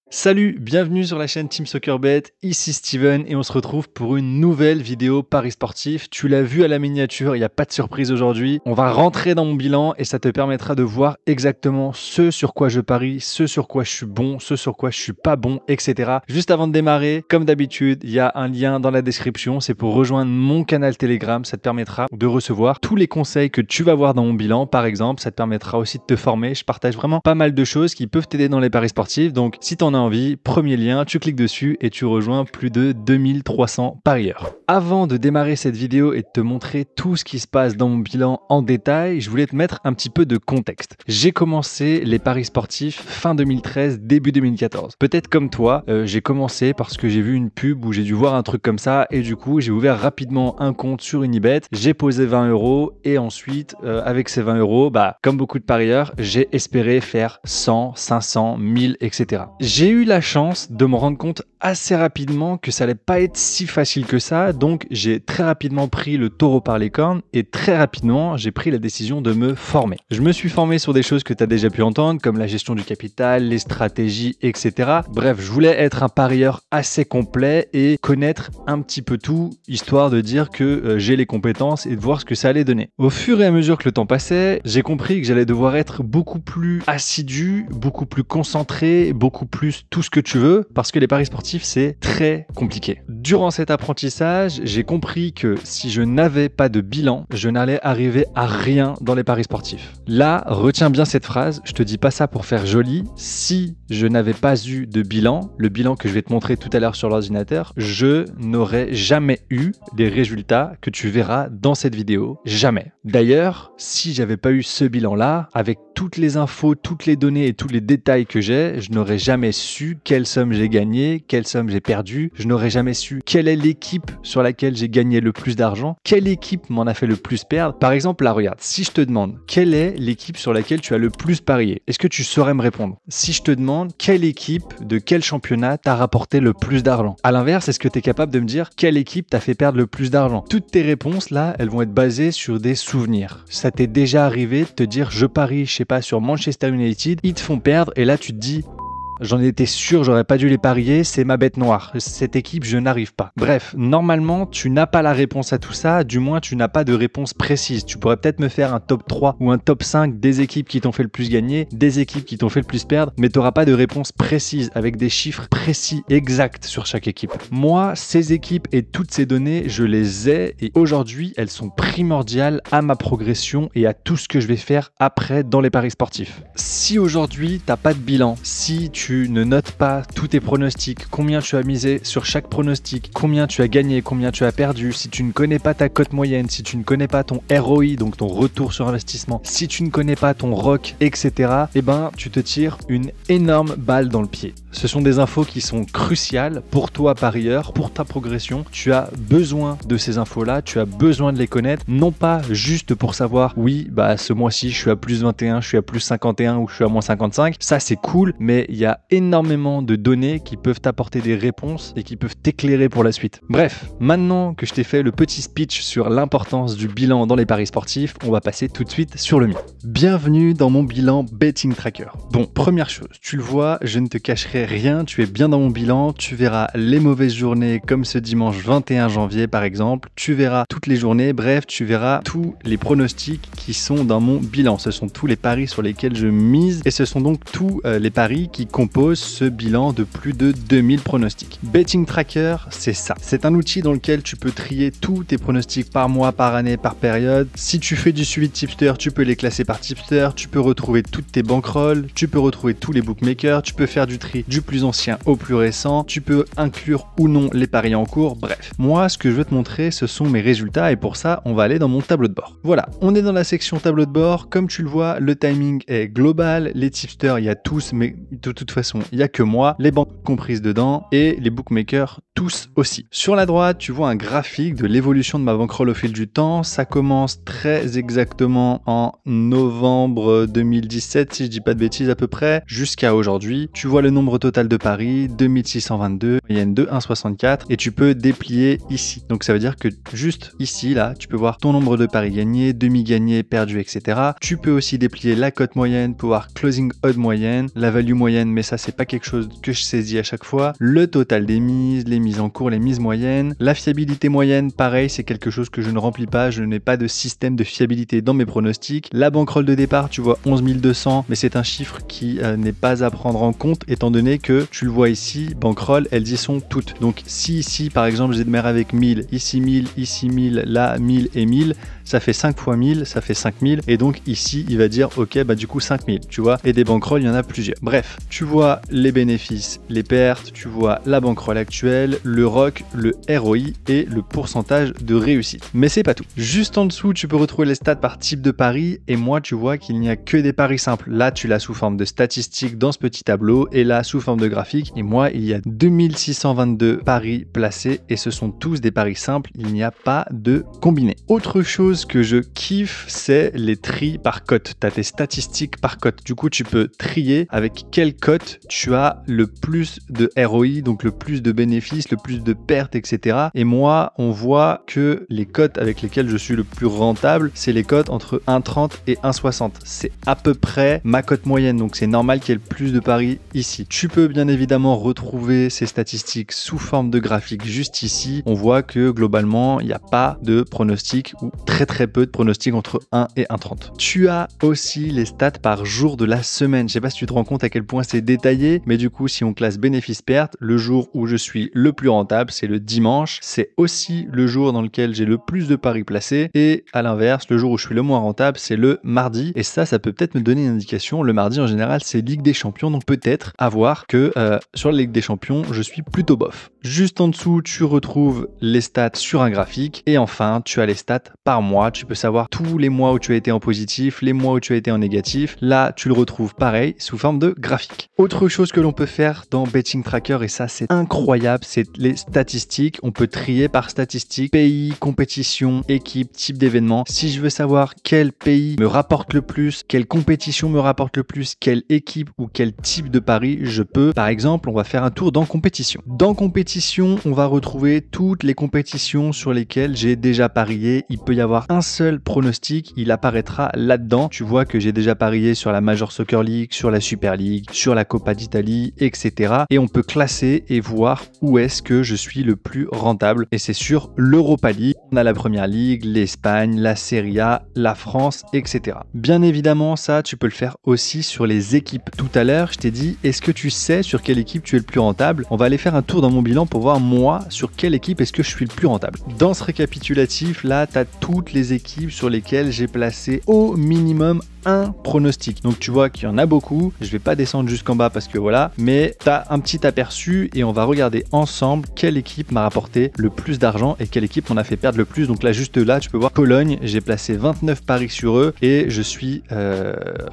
Salut, bienvenue sur la chaîne Team Soccer Bet, ici Steven et on se retrouve pour une nouvelle vidéo Paris Sportif. Tu l'as vu à la miniature, il n'y a pas de surprise aujourd'hui. On va rentrer dans mon bilan et ça te permettra de voir exactement ce sur quoi je parie, ce sur quoi je suis bon, ce sur quoi je suis pas bon, etc. Juste avant de démarrer, comme d'habitude, il y a un lien dans la description, c'est pour rejoindre mon canal Telegram. Ça te permettra de recevoir tous les conseils que tu vas voir dans mon bilan. Par exemple, ça te permettra aussi de te former. Je partage vraiment pas mal de choses qui peuvent t'aider dans les paris sportifs. Donc si tu en as envie, premier lien, tu cliques dessus et tu rejoins plus de 2300 parieurs. Avant de démarrer cette vidéo et de te montrer tout ce qui se passe dans mon bilan en détail, je voulais te mettre un petit peu de contexte. J'ai commencé les paris sportifs fin 2013, début 2014. Peut-être comme toi, j'ai commencé parce que j'ai vu une pub où j'ai dû voir un truc comme ça et du coup j'ai ouvert rapidement un compte sur Unibet, j'ai posé 20 € et ensuite avec ces 20 €, comme beaucoup de parieurs, j'ai espéré faire 100, 500, 1000, etc. J'ai eu la chance de me rendre compte assez rapidement que ça allait pas être si facile que ça, donc j'ai très rapidement pris le taureau par les cornes et très rapidement j'ai pris la décision de me former. Je me suis formé sur des choses que tu as déjà pu entendre comme la gestion du capital, les stratégies, etc. Bref, je voulais être un parieur assez complet et connaître un petit peu tout, histoire de dire que j'ai les compétences et de voir ce que ça allait donner. Au fur et à mesure que le temps passait, j'ai compris que j'allais devoir être beaucoup plus assidu, beaucoup plus concentré, beaucoup plus tout ce que tu veux, parce que les paris sportifs, c'est très compliqué. Durant cet apprentissage, j'ai compris que si je n'avais pas de bilan, je n'allais arriver à rien dans les paris sportifs. Là, retiens bien cette phrase, je te dis pas ça pour faire joli. Si je n'avais pas eu de bilan, le bilan que je vais te montrer tout à l'heure sur l'ordinateur, je n'aurais jamais eu les résultats que tu verras dans cette vidéo. Jamais. D'ailleurs, si j'avais pas eu ce bilan-là, avec toutes les infos, toutes les données et tous les détails que j'ai, je n'aurais jamais su quelle somme j'ai gagné, quelle somme j'ai perdu. Je n'aurais jamais su quelle est l'équipe sur laquelle j'ai gagné le plus d'argent, quelle équipe m'en a fait le plus perdre. Par exemple, là, regarde, si je te demande quelle est l'équipe sur laquelle tu as le plus parié, est-ce que tu saurais me répondre? Si je te demande quelle équipe de quel championnat t'a rapporté le plus d'argent, à l'inverse, est-ce que tu es capable de me dire quelle équipe t'a fait perdre le plus d'argent? Toutes tes réponses là, elles vont être basées sur des souvenirs. Ça t'est déjà arrivé de te dire je parie, je sais pas, sur Manchester United, ils te font perdre et là tu te dis j'en étais sûr, j'aurais pas dû les parier, c'est ma bête noire. Cette équipe, je n'arrive pas. Bref, normalement, tu n'as pas la réponse à tout ça, du moins tu n'as pas de réponse précise. Tu pourrais peut-être me faire un top 3 ou un top 5 des équipes qui t'ont fait le plus gagner, des équipes qui t'ont fait le plus perdre, mais tu n'auras pas de réponse précise avec des chiffres précis, exacts sur chaque équipe. Moi, ces équipes et toutes ces données, je les ai et aujourd'hui, elles sont primordiales à ma progression et à tout ce que je vais faire après dans les paris sportifs. Si aujourd'hui, tu n'as pas de bilan, si tu ne notes pas tous tes pronostics, combien tu as misé sur chaque pronostic, combien tu as gagné, combien tu as perdu, si tu ne connais pas ta cote moyenne, si tu ne connais pas ton ROI, donc ton retour sur investissement, si tu ne connais pas ton ROC, etc., tu te tires une énorme balle dans le pied. Ce sont des infos qui sont cruciales pour toi parieur, pour ta progression. Tu as besoin de ces infos-là, tu as besoin de les connaître, non pas juste pour savoir, oui, ce mois-ci, je suis à plus 21, je suis à plus 51 ou je suis à moins 55. Ça, c'est cool, mais il y a énormément de données qui peuvent t'apporter des réponses et qui peuvent t'éclairer pour la suite. Bref, maintenant que je t'ai fait le petit speech sur l'importance du bilan dans les paris sportifs, on va passer tout de suite sur le mien. Bienvenue dans mon bilan Betting Tracker. Bon, première chose, tu le vois, je ne te cacherai rien, tu es bien dans mon bilan, tu verras les mauvaises journées comme ce dimanche 21 janvier par exemple, tu verras toutes les journées, bref, tu verras tous les pronostics qui sont dans mon bilan. Ce sont tous les paris sur lesquels je mise et ce sont donc tous les paris qui composent ce bilan de plus de 2000 pronostics. Betting Tracker, c'est ça. C'est un outil dans lequel tu peux trier tous tes pronostics par mois, par année, par période. Si tu fais du suivi de tipster, tu peux les classer par tipster, tu peux retrouver toutes tes bankrolls, tu peux retrouver tous les bookmakers, tu peux faire du tri du plus ancien au plus récent, tu peux inclure ou non les paris en cours, bref. Moi, ce que je veux te montrer, ce sont mes résultats et pour ça, on va aller dans mon tableau de bord. Voilà, on est dans la section tableau de bord. Comme tu le vois, le timing est global. Les tipsters, il y a tous, mais de toute façon, il n'y a que moi, les banques comprises dedans et les bookmakers tous aussi. Sur la droite, tu vois un graphique de l'évolution de ma bankroll au fil du temps. Ça commence très exactement en novembre 2017, si je dis pas de bêtises à peu près, jusqu'à aujourd'hui. Tu vois le nombre total de paris, 2622, moyenne de 1,64 et tu peux déplier ici. Donc ça veut dire que juste ici, là, tu peux voir ton nombre de paris gagnés, demi-gagnés, perdus, etc. Tu peux aussi déplier la cote moyenne pour voir closing odd moyenne, la value moyenne mais ça c'est pas quelque chose que je saisis à chaque fois. Le total des mises, les mises en cours, les mises moyennes. La fiabilité moyenne, pareil, c'est quelque chose que je ne remplis pas. Je n'ai pas de système de fiabilité dans mes pronostics. La bankroll de départ, tu vois 11 200, mais c'est un chiffre qui n'est pas à prendre en compte étant donné que tu le vois ici, bankroll, elles y sont toutes. Donc si ici par exemple j'ai démarré avec 1000, ici 1000, là 1000 et 1000, ça fait 5 fois 1000, ça fait 5000 et donc ici il va dire ok bah du coup 5000, tu vois, et des bankrolls il y en a plusieurs. Bref, tu vois les bénéfices, les pertes, tu vois la bankroll actuelle, le ROC, le ROI et le pourcentage de réussite. Mais c'est pas tout. Juste en dessous tu peux retrouver les stats par type de pari et moi tu vois qu'il n'y a que des paris simples. Là tu l'as sous forme de statistiques dans ce petit tableau et là sous forme de graphique et moi il y a 2622 paris placés et ce sont tous des paris simples, il n'y a pas de combiné. Autre chose que je kiffe, c'est les tris par cote. Tu as tes statistiques par cote. Du coup, tu peux trier avec quelle cote tu as le plus de ROI, donc le plus de bénéfices, le plus de pertes, etc. Et moi, on voit que les cotes avec lesquelles je suis le plus rentable, c'est les cotes entre 1,30 et 1,60. C'est à peu près ma cote moyenne, donc c'est normal qu'il y ait le plus de paris ici. Tu peux bien évidemment retrouver ces statistiques sous forme de graphique juste ici. On voit que globalement, il n'y a pas de pronostic ou très peu de pronostics entre 1 et 1,30. Tu as aussi les stats par jour de la semaine. Je sais pas si tu te rends compte à quel point c'est détaillé, mais du coup, si on classe bénéfice-perte, le jour où je suis le plus rentable, c'est le dimanche. C'est aussi le jour dans lequel j'ai le plus de paris placés. Et à l'inverse, le jour où je suis le moins rentable, c'est le mardi. Et ça peut peut-être me donner une indication. Le mardi, en général, c'est Ligue des Champions. Donc peut-être à voir que sur la Ligue des Champions, je suis plutôt bof. Juste en dessous, tu retrouves les stats sur un graphique. Et enfin, tu as les stats par mois. Tu peux savoir tous les mois où tu as été en positif, les mois où tu as été en négatif. Là, tu le retrouves pareil sous forme de graphique. Autre chose que l'on peut faire dans Betting Tracker, et ça c'est incroyable, c'est les statistiques. On peut trier par statistiques, pays, compétition, équipe, type d'événement. Si je veux savoir quel pays me rapporte le plus, quelle compétition me rapporte le plus, quelle équipe ou quel type de pari, je peux, par exemple, on va faire un tour dans compétition. Dans compétition, on va retrouver toutes les compétitions sur lesquelles j'ai déjà parié. Il peut y avoir un seul pronostic, il apparaîtra là-dedans. Tu vois que j'ai déjà parié sur la Major Soccer League, sur la Super League, sur la Coppa d'Italie, etc. Et on peut classer et voir où est-ce que je suis le plus rentable. Et c'est sur l'Europa League. On a la Première Ligue, l'Espagne, la Serie A, la France, etc. Bien évidemment, ça, tu peux le faire aussi sur les équipes. Tout à l'heure, je t'ai dit, est-ce que tu sais sur quelle équipe tu es le plus rentable? On va aller faire un tour dans mon bilan pour voir moi sur quelle équipe est-ce que je suis le plus rentable. Dans ce récapitulatif, là, tu as toutes les équipes sur lesquelles j'ai placé au minimum un pronostic. Donc tu vois qu'il y en a beaucoup. Je vais pas descendre jusqu'en bas parce que voilà, mais tu as un petit aperçu et on va regarder ensemble quelle équipe m'a rapporté le plus d'argent et quelle équipe m'en a fait perdre le plus. Donc là, juste là, tu peux voir Cologne, j'ai placé 29 paris sur eux et je suis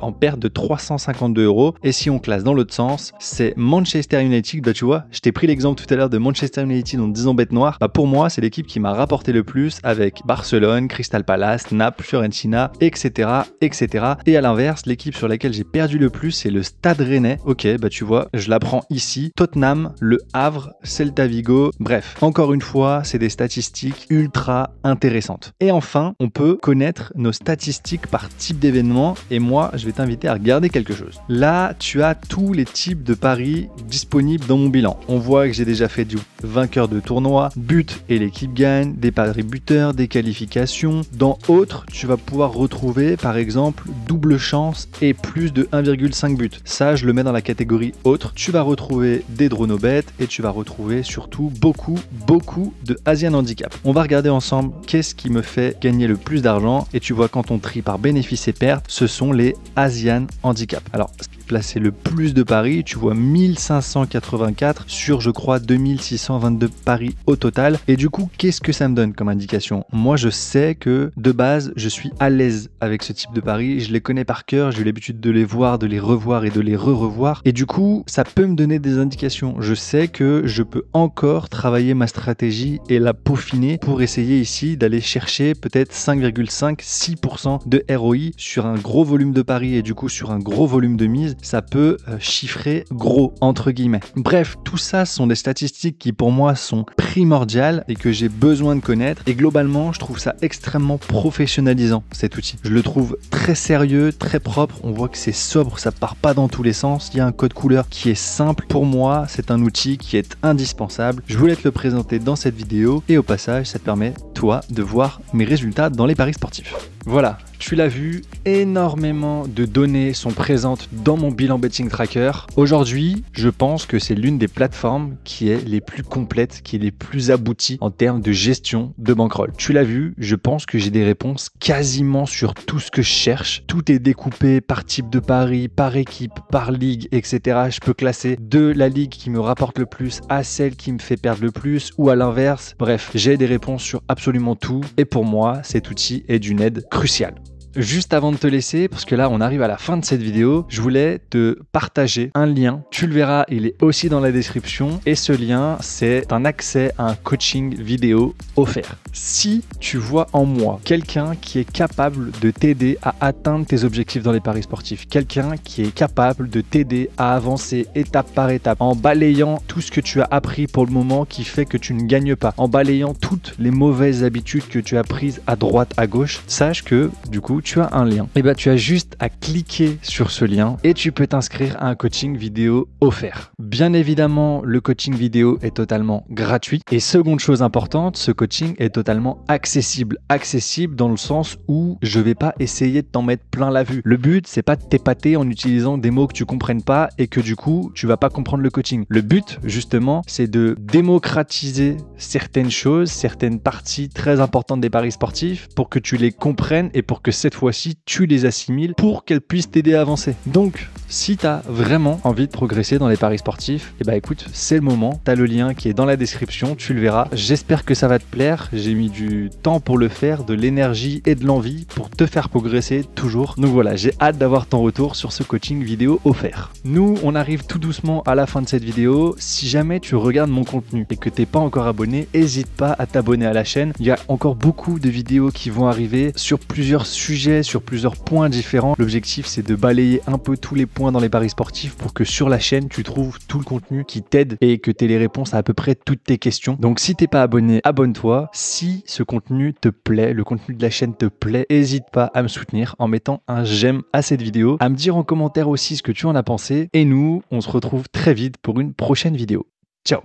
en perte de 352 €. Et si on classe dans l'autre sens, c'est Manchester United. Bah tu vois, je t'ai pris l'exemple tout à l'heure de Manchester United en disant bête noire. Bah pour moi, c'est l'équipe qui m'a rapporté le plus avec Barcelone, Crystal Palace, Naples, Fiorentina, etc., etc. Et à l'inverse, l'équipe sur laquelle j'ai perdu le plus, c'est le Stade Rennais. Ok, bah tu vois, je la prends ici. Tottenham, Le Havre, Celta Vigo. Bref, encore une fois, c'est des statistiques ultra intéressantes. Et enfin, on peut connaître nos statistiques par type d'événement. Et moi, je vais t'inviter à regarder quelque chose. Là, tu as tous les types de paris disponibles dans mon bilan. On voit que j'ai déjà fait du vainqueur de tournoi, but et l'équipe gagne, des paris buteurs, des qualifications. Dans autres, tu vas pouvoir retrouver, par exemple, double chance et plus de 1,5 but. Ça, je le mets dans la catégorie autre. Tu vas retrouver des draws no bet et tu vas retrouver surtout beaucoup de Asian Handicap. On va regarder ensemble qu'est-ce qui me fait gagner le plus d'argent et tu vois quand on trie par bénéfice et perte, ce sont les Asian Handicap. Alors, placer le plus de paris, tu vois 1584 sur je crois 2622 paris au total. Et du coup, qu'est-ce que ça me donne comme indication? Moi, je sais que de base, je suis à l'aise avec ce type de paris. Je les connais par cœur, j'ai eu l'habitude de les voir, de les revoir et de les re-revoir. Et du coup, ça peut me donner des indications. Je sais que je peux encore travailler ma stratégie et la peaufiner pour essayer ici d'aller chercher peut-être 5,5-6% de ROI sur un gros volume de paris et du coup sur un gros volume de mise. entreprise, ça peut chiffrer gros, entre guillemets. Bref, tout ça sont des statistiques qui pour moi sont primordiales et que j'ai besoin de connaître. Et globalement, je trouve ça extrêmement professionnalisant, cet outil. Je le trouve très sérieux, très propre. On voit que c'est sobre, ça part pas dans tous les sens. Il y a un code couleur qui est simple. Pour moi, c'est un outil qui est indispensable. Je voulais te le présenter dans cette vidéo et au passage, ça te permet, toi, de voir mes résultats dans les paris sportifs. Voilà, tu l'as vu, énormément de données sont présentes dans mon bilan betting tracker. Aujourd'hui, je pense que c'est l'une des plateformes qui est les plus complètes, qui est les plus abouties en termes de gestion de bankroll. Tu l'as vu, je pense que j'ai des réponses quasiment sur tout ce que je cherche. Tout est découpé par type de pari, par équipe, par ligue, etc. Je peux classer de la ligue qui me rapporte le plus à celle qui me fait perdre le plus ou à l'inverse. Bref, j'ai des réponses sur absolument tout et pour moi, cet outil est d'une aide cruciale. Juste avant de te laisser, parce que là on arrive à la fin de cette vidéo, je voulais te partager un lien. Tu le verras, il est aussi dans la description. Et ce lien, c'est un accès à un coaching vidéo offert. Si tu vois en moi quelqu'un qui est capable de t'aider à atteindre tes objectifs dans les paris sportifs, quelqu'un qui est capable de t'aider à avancer étape par étape, en balayant tout ce que tu as appris pour le moment qui fait que tu ne gagnes pas, en balayant toutes les mauvaises habitudes que tu as prises à droite, à gauche, sache que du coup, tu as un lien. Et tu as juste à cliquer sur ce lien et tu peux t'inscrire à un coaching vidéo offert. Bien évidemment, le coaching vidéo est totalement gratuit. Et seconde chose importante, ce coaching est totalement accessible. Accessible dans le sens où je vais pas essayer de t'en mettre plein la vue. Le but, c'est pas de t'épater en utilisant des mots que tu comprennes pas et que du coup, tu vas pas comprendre le coaching. Le but, justement, c'est de démocratiser certaines choses, certaines parties très importantes des paris sportifs pour que tu les comprennes et pour que cette fois-ci, tu les assimiles pour qu'elles puissent t'aider à avancer. Donc, si tu as vraiment envie de progresser dans les paris sportifs, écoute, c'est le moment. Tu as le lien qui est dans la description, tu le verras. J'espère que ça va te plaire. J'ai mis du temps pour le faire, de l'énergie et de l'envie pour te faire progresser toujours. Donc voilà, j'ai hâte d'avoir ton retour sur ce coaching vidéo offert. Nous, on arrive tout doucement à la fin de cette vidéo. Si jamais tu regardes mon contenu et que tu n'es pas encore abonné, n'hésite pas à t'abonner à la chaîne. Il y a encore beaucoup de vidéos qui vont arriver sur plusieurs sujets, sur plusieurs points différents. L'objectif, c'est de balayer un peu tous les points dans les paris sportifs pour que sur la chaîne, tu trouves tout le contenu qui t'aide et que tu aies les réponses à peu près toutes tes questions. Donc, si t'es pas abonné, abonne-toi. Si ce contenu te plaît, le contenu de la chaîne te plaît, n'hésite pas à me soutenir en mettant un j'aime à cette vidéo, à me dire en commentaire aussi ce que tu en as pensé. Et nous, on se retrouve très vite pour une prochaine vidéo. Ciao!